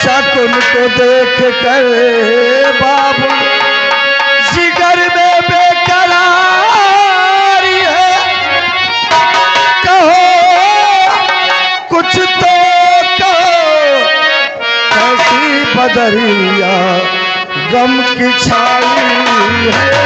तुमको देख कर बाबू जिगर में बेकरारी है। कहो कुछ तो कहो, कैसी बदरिया गम की छाई है।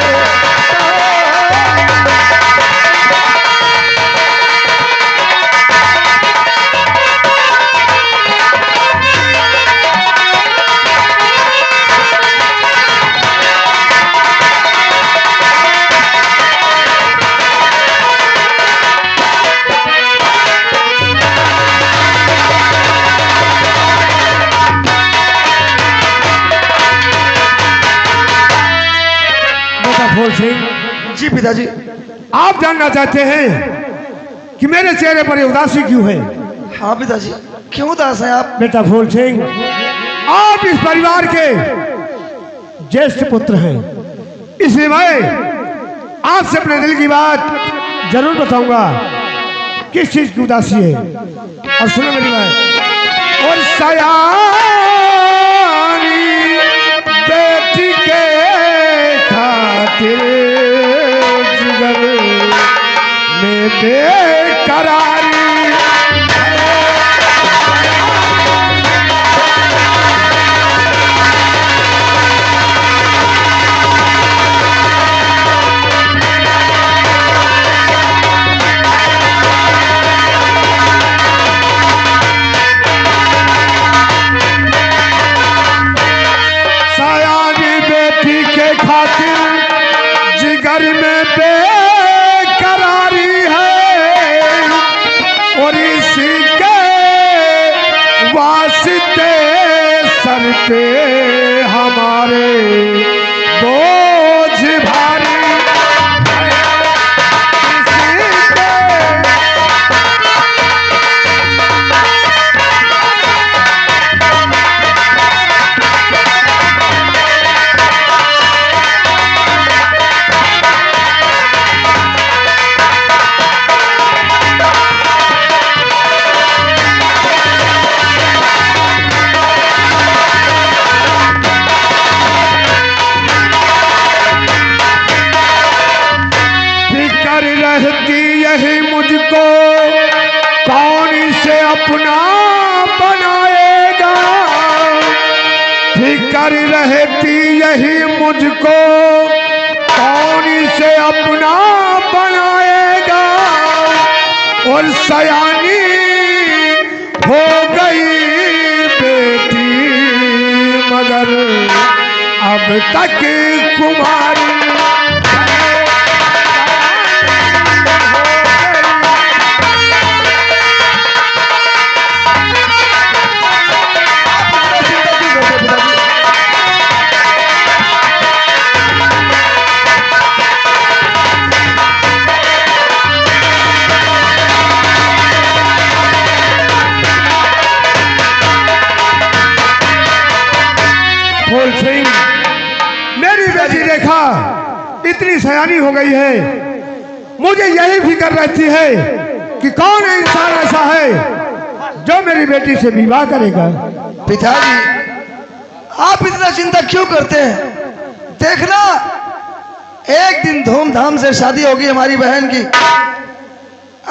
फूल सिंह जी पिताजी। आप जानना चाहते हैं कि मेरे चेहरे पर ये उदासी क्यों है? हाँ पिताजी, क्यों उदास हैं आप? बेटा फूल सिंह, आप इस परिवार के ज्येष्ठ पुत्र हैं, इसलिए मैं आपसे अपने दिल की बात जरूर बताऊंगा किस चीज की उदासी है। और सुनो मेरी बात। और सयानी बेटी के खातिर जिगर में बेकरारी जिगर में बेकरारी है। और इसी के वास्ते सर पे हमारे बोझ भारी रहती यही मुझको कौन इसे अपना बनाएगा। फिकर रहती यही मुझको कौन इसे अपना बनाएगा। और सयानी हो गई बेटी मगर अब तक कुमारी। फूल सिंह, मेरी बेटी रेखा इतनी सयानी हो गई है, मुझे यही फिक्र रहती है कि कौन इंसान ऐसा है जो मेरी बेटी से विवाह करेगा। पिताजी, आप इतना चिंता क्यों करते हैं? देखना, एक दिन धूमधाम से शादी होगी हमारी बहन की।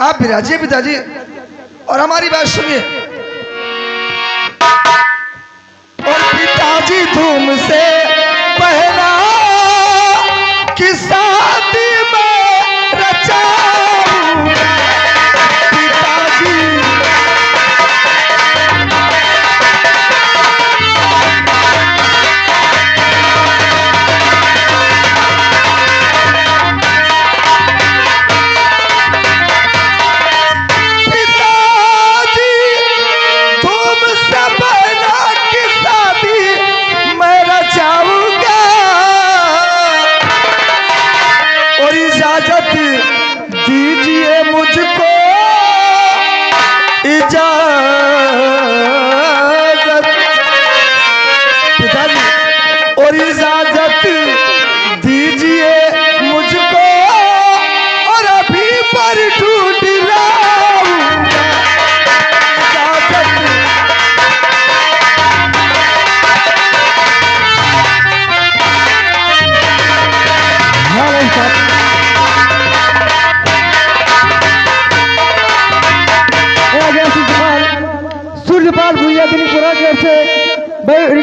आप विराजिए पिताजी और हमारी बात सुनिए। और पिताजी धूम से पहला कि शादी में रचाऊंगा। पिताजी धूम से पहला कि शादी मैं रचाऊंगा। और इजाजत दीजिए मुझको, इजाजत पिताजी, और इजाजत दीजिए मुझको। और अभी पर ढूंढ लाऊंगा इजाजत।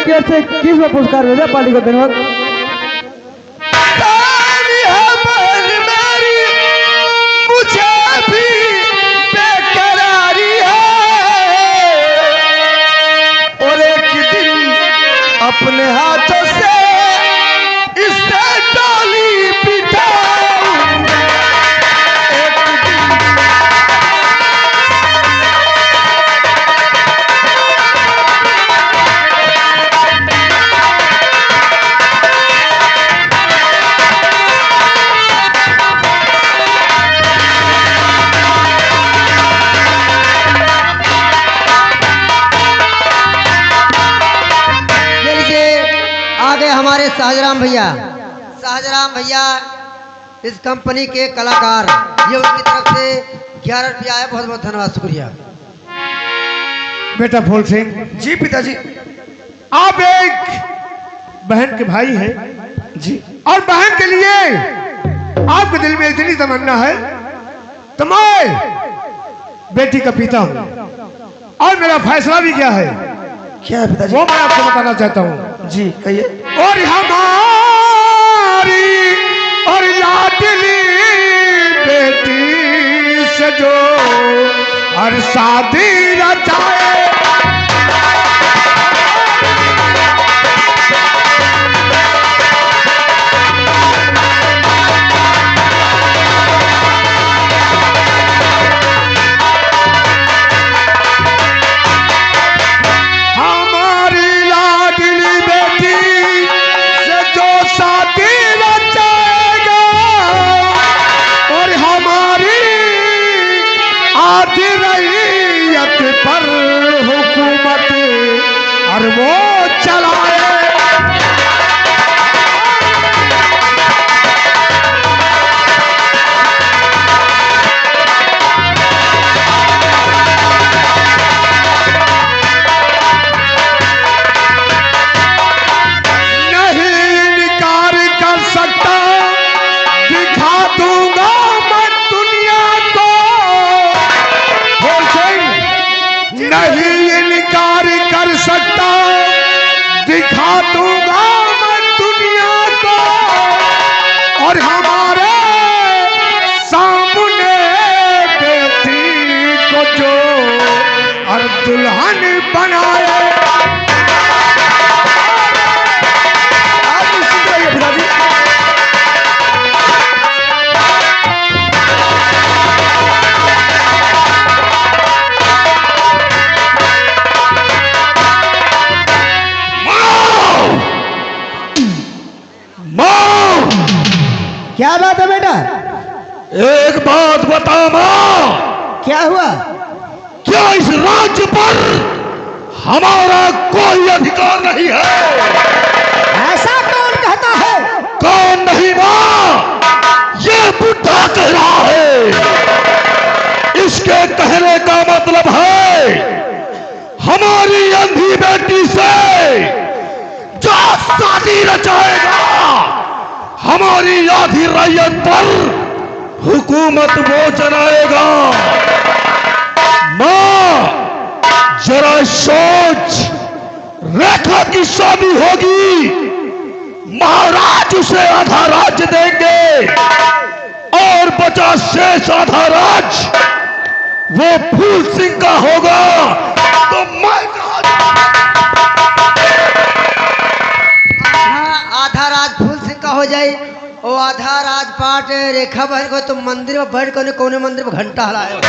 क्रिकेट से किस में पुरस्कार भेजा पार्टी को दिन वक्त? सारी है बहन मेरी, मुझे भी बेकरारी है, और एक दिन अपने हाथों से इससे डाली बिठाऊंगा। एक दिन ये लीजिए आ गए हमारे शाहजराम भैया। शाहजराम भैया इस कंपनी के कलाकार, ये उनकी तरफ से 11 रुपया है। बहुत बहुत धन्यवाद, शुक्रिया। बेटा फूल सिंह, जी पिताजी। आप एक बहन के भाई हैं जी। और बहन के लिए आपके दिल में इतनी तमन्ना है तो मैं बेटी का पिता हूं, और मेरा फैसला भी क्या है क्या है पिताजी? वो मैं आपको बताना चाहता हूं। जी कहिए। और हमारी और लाडली बेटी से जो और शादी रचाए, हमारी लाडली बेटी से जो शादी रचाएगा, और हमारी आधी रईयत पर हुकूमत और वो चलाए। नहीं इनकार कर सकता, दिखा दूंगा मैं दुनिया को। बोल सिंह, नहीं इनकार कर सकता, दिखा दूंगा मैं दुनिया को, और हमारे सामने बेटी को जो और दुल्हन बनाए। आप निश्चिंत रहिए पिताजी। क्या बात है बेटा? एक बात बता मां, क्या हुआ? क्या इस राज्य पर हमारा कोई अधिकार नहीं है? ऐसा कौन कहता है? कौन नहीं मां, ये बुढ़ा कह रहा है। इसके कहने का मतलब है हमारी अंधी बेटी से जो शादी रचाएगा, हमारी आधी रैयत पर हुकूमत वो चलाएगा। मां जरा सोच, रेखा की शादी होगी, महाराज उसे आधा राज्य देंगे, और बचा शेष आधा राज वो फूल सिंह का होगा। तो मैं कहा आधा राज फूल सिंह का हो जाए, और आधा राजपाट रेखा बहन को तुम मंदिर में बैठ कर कोने मंदिर में घंटा हलाए।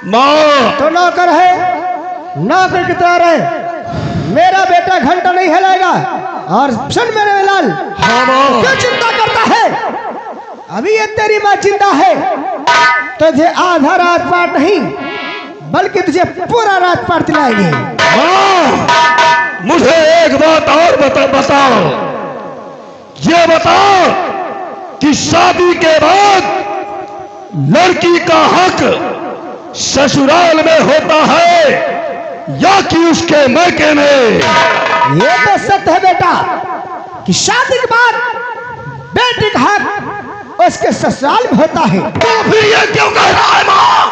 मां तो नौकर है, नौकर की तरह रहे। मेरा बेटा घंटा नहीं हिलाएगा। और सुन मेरे लाल, क्यों चिंता करता है? अभी ये तेरी माँ जिंदा है, तुझे आधा राजपाट नहीं बल्कि तुझे पूरा राजपाट दिलाएगी। मां मुझे एक बात और बताओ, ये बताओ कि शादी के बाद लड़की का हक ससुराल में होता है या कि उसके मैके में? ये तो सत्य है बेटा कि शादी के बाद बेटी का हक उसके ससुराल में होता है। तो फिर ये क्यों कह रहा है मां?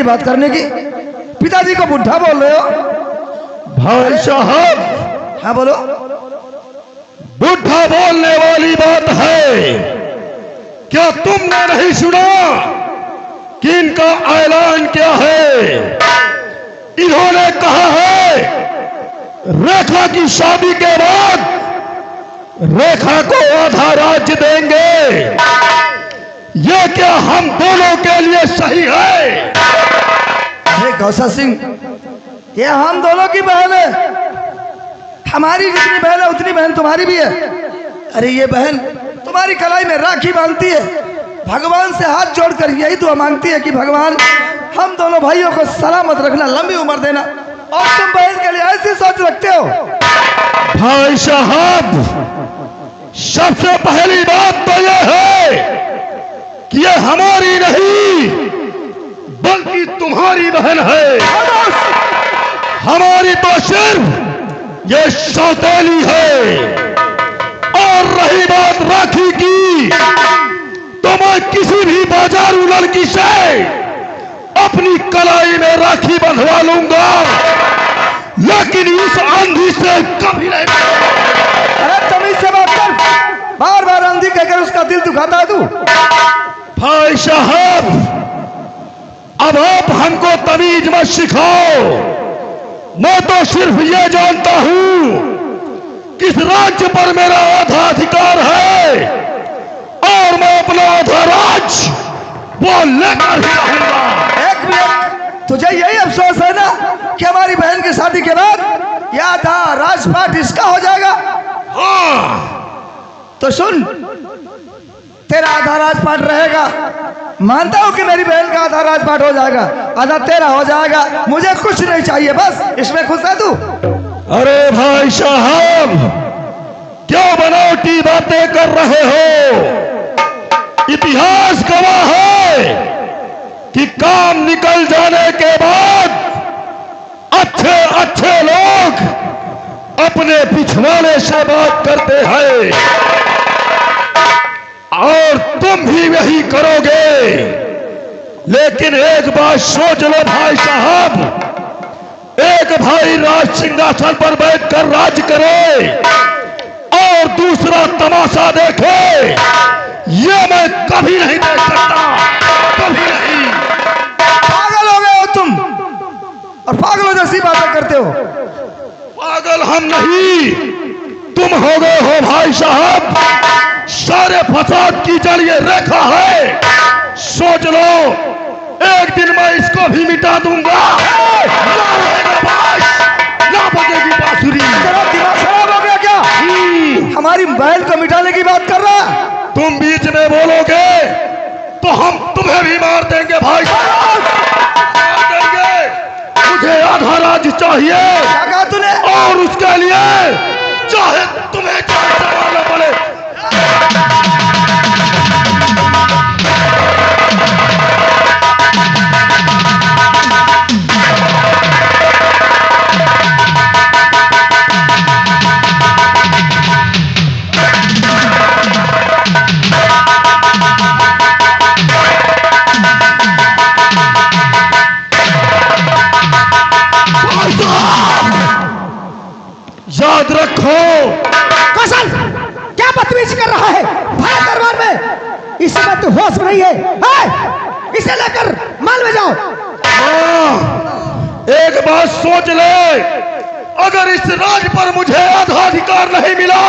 ये बात करने की? पिताजी को बुढ़ा बोल रहे हो? भाई साहब, हाँ बोलो। बुढ़ा बोलने वाली बात है। क्या तुमने नहीं सुना कि इनका ऐलान क्या है? इन्होंने कहा है रेखा की शादी के बाद रेखा को आधा राज्य देंगे। ये क्या हम दोनों के लिए सही है? अरे गौसा सिंह, ये हम दोनों की बहन है। हमारी जितनी बहन है उतनी बहन तुम्हारी भी है। अरे ये बहन तुम्हारी कलाई में राखी बांधती है, भगवान से हाथ जोड़कर यही दुआ मांगती है कि भगवान हम दोनों भाइयों को सलामत रखना, लंबी उम्र देना। और तुम बहन के लिए ऐसी सोच रखते हो? भाई साहब, सबसे पहली बात तो यह है कि ये हमारी नहीं बल्कि तुम्हारी बहन है। हमारी तो सिर्फ ये सौतेली है। और रही बात राखी की, तो मैं किसी भी बाजारू लड़की से अपनी कलाई में राखी बंधवा लूंगा, लेकिन इस आंधी से कभी नहीं। अरे तमीज से बात कर, बार बार आंधी कहकर उसका दिल दुखाता है तू। भाई साहब, अब आप हमको तमीज मत सिखाओ। मैं तो सिर्फ ये जानता हूं कि इस राज्य पर मेरा आधा अधिकार है और मैं अपना आधा राज्य वो लेकर ही रहूंगा। एक मिनट, तुझे यही अफसोस है ना कि हमारी बहन की शादी के बाद यह आधा राजपाट इसका हो जाएगा? हाँ, तो सुन, तेरा आधा राजपाट रहेगा। मानता हूं कि मेरी बहन का आधा राजपाट हो जाएगा, आधा तेरा हो जाएगा। मुझे कुछ नहीं चाहिए, बस इसमें खुश है तू? अरे भाई साहब, क्यों बनावटी बातें कर रहे हो? इतिहास गवाह है कि काम निकल जाने के बाद अच्छे अच्छे लोग अपने पिछवाड़े से बात करते हैं, और तुम भी वही करोगे। लेकिन एक बात सोच लो भाई साहब, एक भाई राज सिंहासन पर बैठकर राज करे और दूसरा तमाशा देखे, ये मैं कभी नहीं देख सकता, कभी नहीं। पागल हो गए हो तुम, और पागलों जैसी बातें करते हो। पागल हम नहीं, तुम हो गए हो भाई साहब। सारे फसाद की जड़ ये रेखा है। सोच लो, एक दिन मैं इसको भी मिटा दूंगा। ना रहेगा बांस, ना बजेगी बांसुरी। तेरा दिमाग खराब हो गया क्या? हमारी बहन को मिटाने की बात कर रहा है? तुम बीच में बोलोगे तो हम तुम्हें भी मार देंगे भाई साहब, मार देंगे। मुझे आधा राज्य चाहिए, क्या कहा तूने? और उसके लिए चाहे तुम्हें जान गंवाना पड़े। याद रखो। कौशल, क्या बदतमीजी कर रहा है भाई दरबार में? इस समय तू होश में नहीं है। इसे लेकर माल में जाओ। हाँ, एक बात सोच ले, अगर इस राज पर मुझे आधा अधिकार नहीं मिला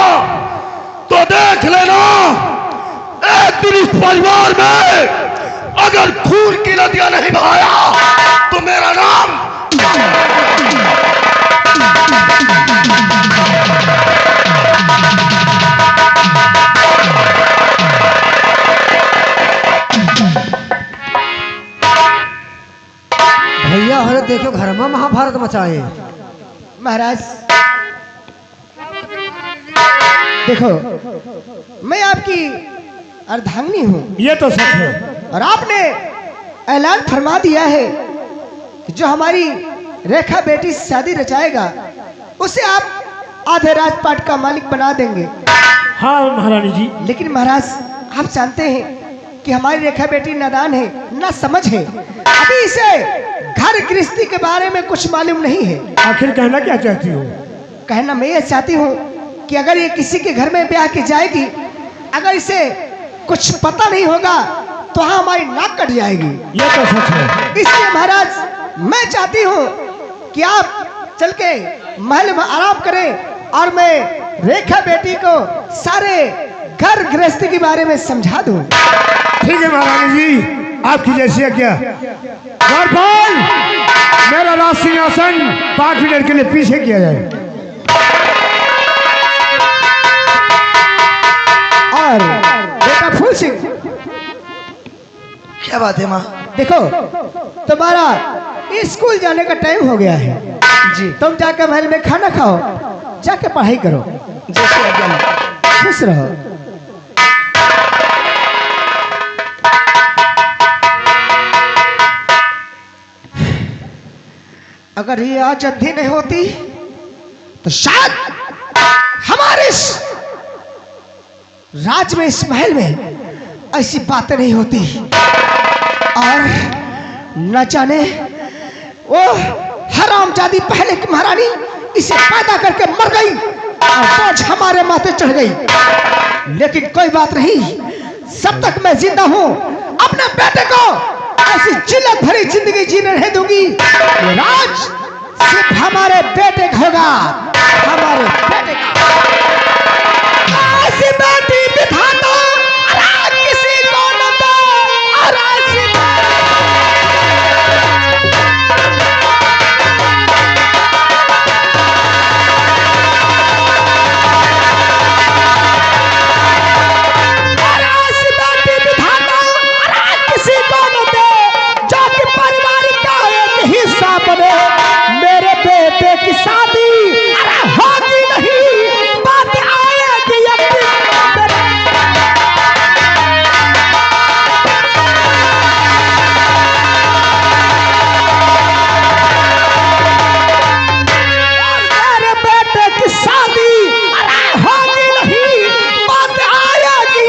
तो देख लेना, एक दिन इस परिवार में अगर खून की नदियां नहीं बहाया तो मेरा नाम भैया हरे देखो घर में महाभारत मचाए। महाराज देखो, मैं आपकी अर्धांगिनी हूँ ये तो सच है। और आपने ऐलान फरमा दिया है कि जो हमारी रेखा बेटी से शादी रचाएगा उसे आप आधे राजपाट का मालिक बना देंगे। हाँ महारानी जी। लेकिन महाराज आप जानते हैं कि हमारी रेखा बेटी नादान है, ना समझ है, अभी इसे घर गृहस्थी के बारे में कुछ मालूम नहीं है। आखिर कहना क्या चाहती हो? कहना मैं ये चाहती हूँ कि अगर ये किसी के घर में ब्याह की जाएगी, अगर इसे कुछ पता नहीं होगा तो हाँ हमारी नाक कट जाएगी। ये तो सच है। इसलिए महाराज मैं चाहती हूँ कि आप चल के महल में आराम करें और मैं रेखा बेटी को सारे घर गृहस्थी के बारे में समझा दूं। ठीक है महारानी जी, आपकी जैसी आज्ञा। द्वारपाल, मेरा राज सिंहासन 5 मिनट के लिए पीछे किया जाए। और बेटा फूल सिंह, क्या बात है माँ? देखो तुम्हारा स्कूल जाने का टाइम हो गया है जी, तुम जाकर महल में खाना खाओ, जाके पढ़ाई करो। जैसे आज्ञा माँ। खुश रहो। अगर ये आज अंधी नहीं होती तो शायद हमारे इस राज में, इस महल में ऐसी बातें नहीं होती। और न जाने वो हरामजादी पहले की महारानी इसे पैदा करके मर गई और बोझ हमारे माथे चढ़ गई। लेकिन कोई बात नहीं, सब तक मैं जिंदा हूं अपने बेटे को ऐसी जिल्लत भरी जिंदगी जीने नहीं दूंगी। ये राज सिर्फ हमारे बेटे का होगा, हमारे बेटे का। ऐसी बेटी बिठाता और किसी को न दो, और ऐसी मेरे बेटे की शादी होगी नहीं, बात आएगी मेरे बेटे की शादी होगी नहीं, बात आएगी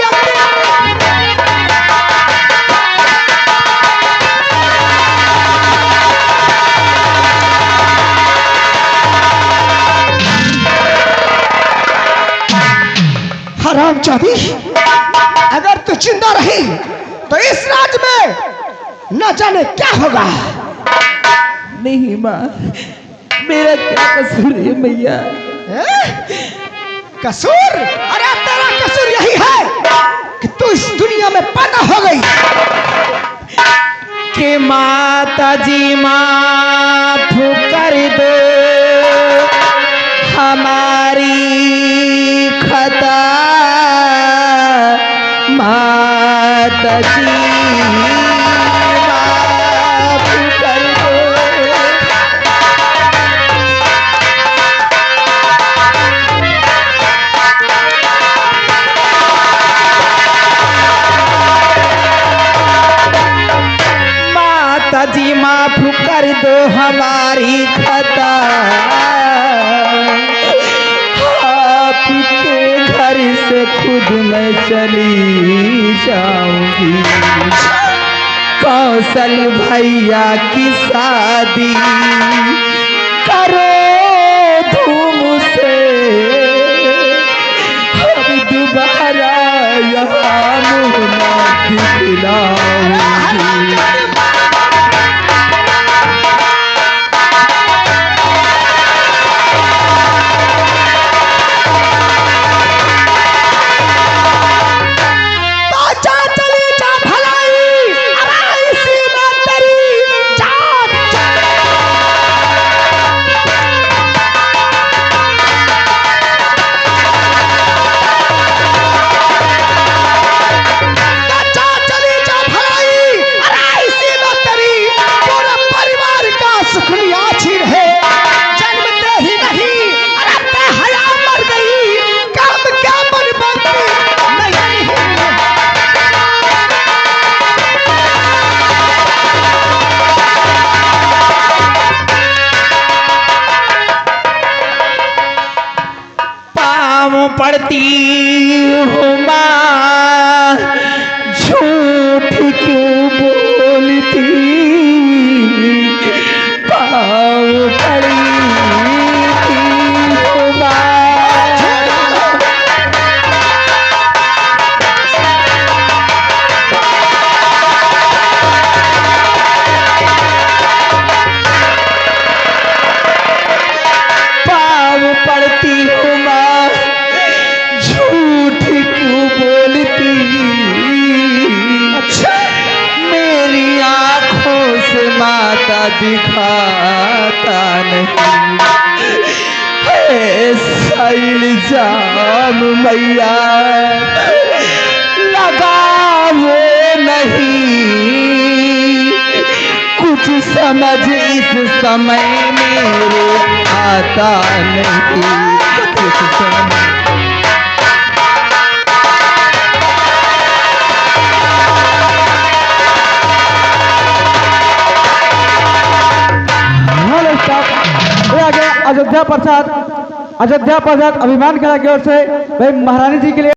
हरामजादी, अगर तू जिंदा रही तो इस राज में न जाने क्या होगा। नहीं माँ, मेरा क्या कसूर है मैया? कसूर? अरे तेरा कसूर यही है कि तू इस दुनिया में पैदा हो गई। कि माता जी माफ कर दो हमारी खता, माता जी माफ कर दो। माता जी माफ कर दो हमारी खता, आपके घर से खुद मैं चली जाऊंगी। कौशल भैया की शादी करो धूम से, अब दोबारा यहाँ मुँह ना दिखलाऊंगी। पड़ती हूँ माँ झूम लाड़ती हूँ माँ, झूठ क्यों बोलती? अच्छा, मेरी आंखों से माता दिखाता नहीं ऐसा इल्जाम मैया लगाओ नहीं, कुछ समझ इस समय मेरे आता नहीं, कुछ समझ। अयोध्या प्रसाद अभिमान कला की ओर से भाई महारानी जी के लिए